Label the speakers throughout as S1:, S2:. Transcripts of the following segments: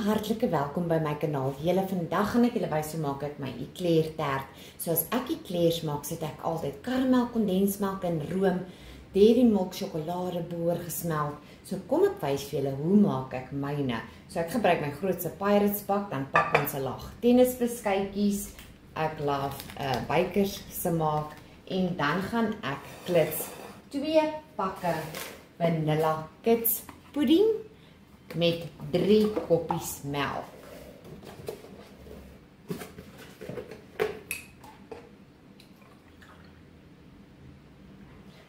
S1: hartlike welkom by my kanaal. Vandag gaan ek julle wys hoe maak ek my eclair taart. So as ek eclairs maak, sit ek altyd karamel, kondensmelk en room, dairy milk, sjokolade, boor gesmeld. So kom ek wys vir julle hoe maak ek myne. So ek gebruik my grootste Pirates bak, dan pak ons 'n laag tennisbeskuitjies, ek laaf bykers se maak en dan gaan ek klits 2 pakke vanilla kits pudding met 3 koppies melk.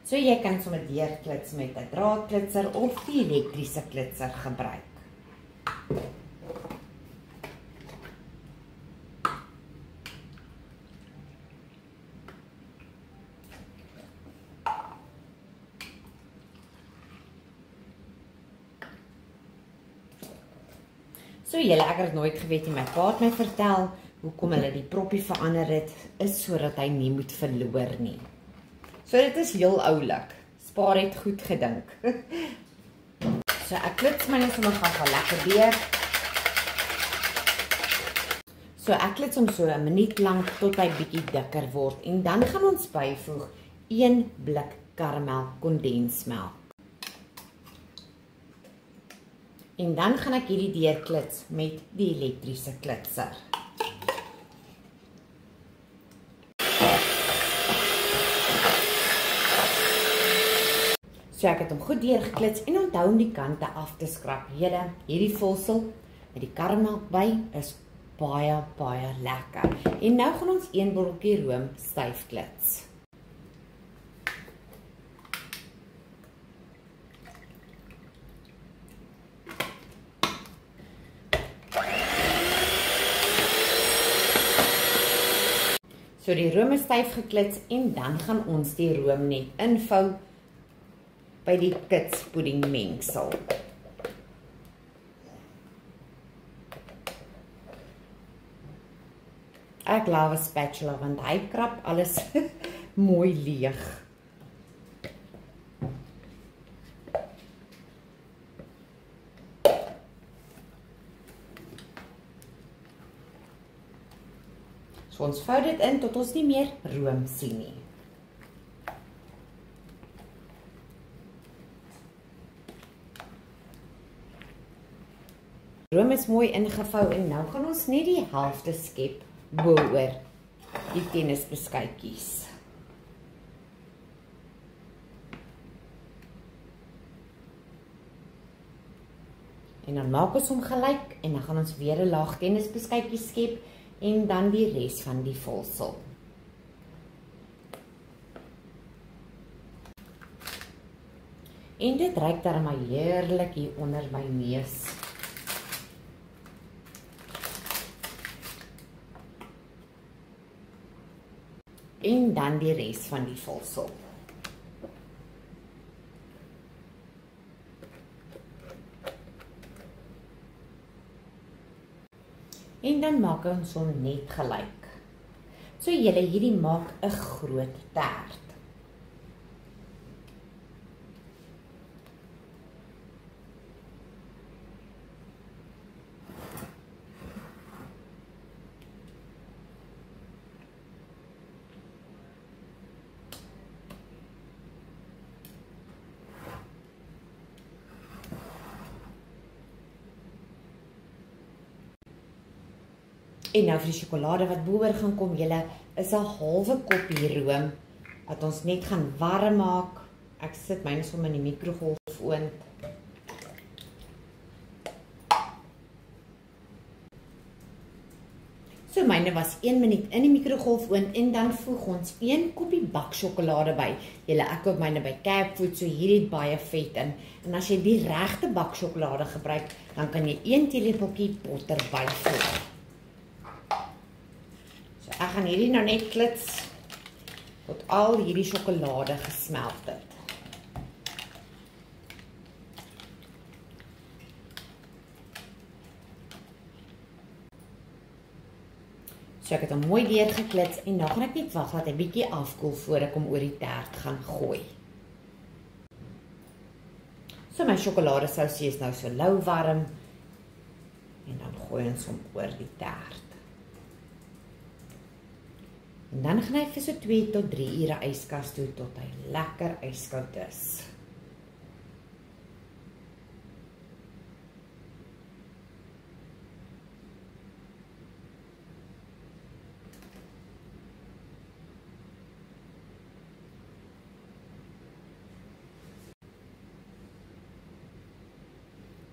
S1: So jy kan sommer deurklits met 'n draadklitser of die elektriese klitser gebruik. So julle, ek het nooit geweet nie, my pa het my vertel, hoekom hulle die proppie verander het, is sodat hy nie moet verloor nie. So dit is heel oulik, Spaar het goed gedink. So ek klits my net sommer gaan lekker deur. So ek klits hom so 'n minuut lank tot hy bietjie dikker word en dan gaan ons byvoeg 1 blik karamel kondensmelk. En dan gaan ek hierdie deurklits met die elektriese klitser. So ek het hom goed deurgeklits en onthou om die kante af te skrap. Julle, hierdie vulsel met die karamel by is baie lekker. En nou gaan ons 1 botteltjie room styf klits. So die room is styf geklits en dan gaan ons die room net invou by die kits pudding mengsel. Ek laat 'n spatula want hy krap alles mooi leeg. So ons vou dit in tot ons nie meer room sien nie. Room is mooi ingevou en nou gaan ons net die helfte skep bo-oor die tennisbeskuitjies. En dan maak ons hom gelyk en dan gaan ons weer 'n laag tennisbeskuitjies skep en dan die res van die vulsel. En dit ruik darem heerlik hier onder my neus. En dan die res van die vulsel. En dan maak ons hom net gelyk. So julle, hierdie maak 'n groot taart. En nou vir die sjokolade wat bo-oor gaan kom, julle, is 'n halwe koppie room wat ons net gaan warm maak. Ek sit myne sommer in die mikrogolfoond. So myne was 1 minuut in die mikrogolfoond en dan voeg ons 1 koppie baksjokolade by. Julle, ek koop myne by Capfood, so hierdie het baie vet in. En as jy die regte baksjokolade gebruik, dan kan jy 1 teelepeltjie botter byvoeg. Ek gaan hierdie nou net klits tot al hierdie sjokolade gesmelt het. So ek het hom mooi deurgeklits en nou gaan ek net wag dat hy bietjie afkoel voor ek hom oor die taart gaan gooi. So my sjokoladesousie is nou so lou warm. En dan gooi ons hom oor die tert. En dan gaan hy vir so 2 tot 3 ure yskas toe tot hy lekker yskoud is.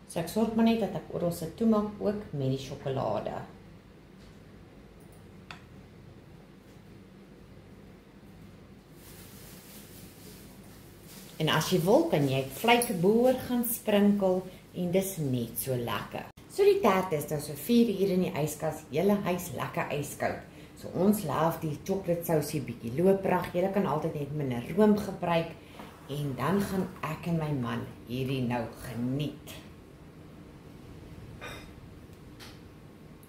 S1: So ek sorg maar net dat ek oral se toemaak ook met die sjokolade. En as jy wil, kan jy vleiteboer gaan sprinkel en dis net so lekker. So die tert is nou so 4 ure in die yskas, hele huis lekker yskoud. So ons laaf die chocolate sousie bietjie looprig. Jy kan altyd net minder room gebruik en dan gaan ek en my man hierdie nou geniet.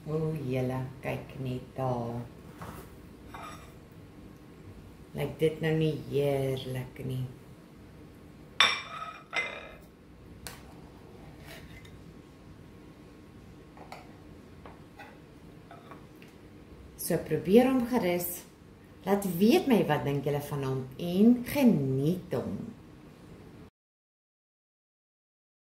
S1: O, julle, kyk net daar. Lyk dit nou nie heerlik nie. So probeer hom gerus. Laat weet my wat dink julle van hom en geniet hom.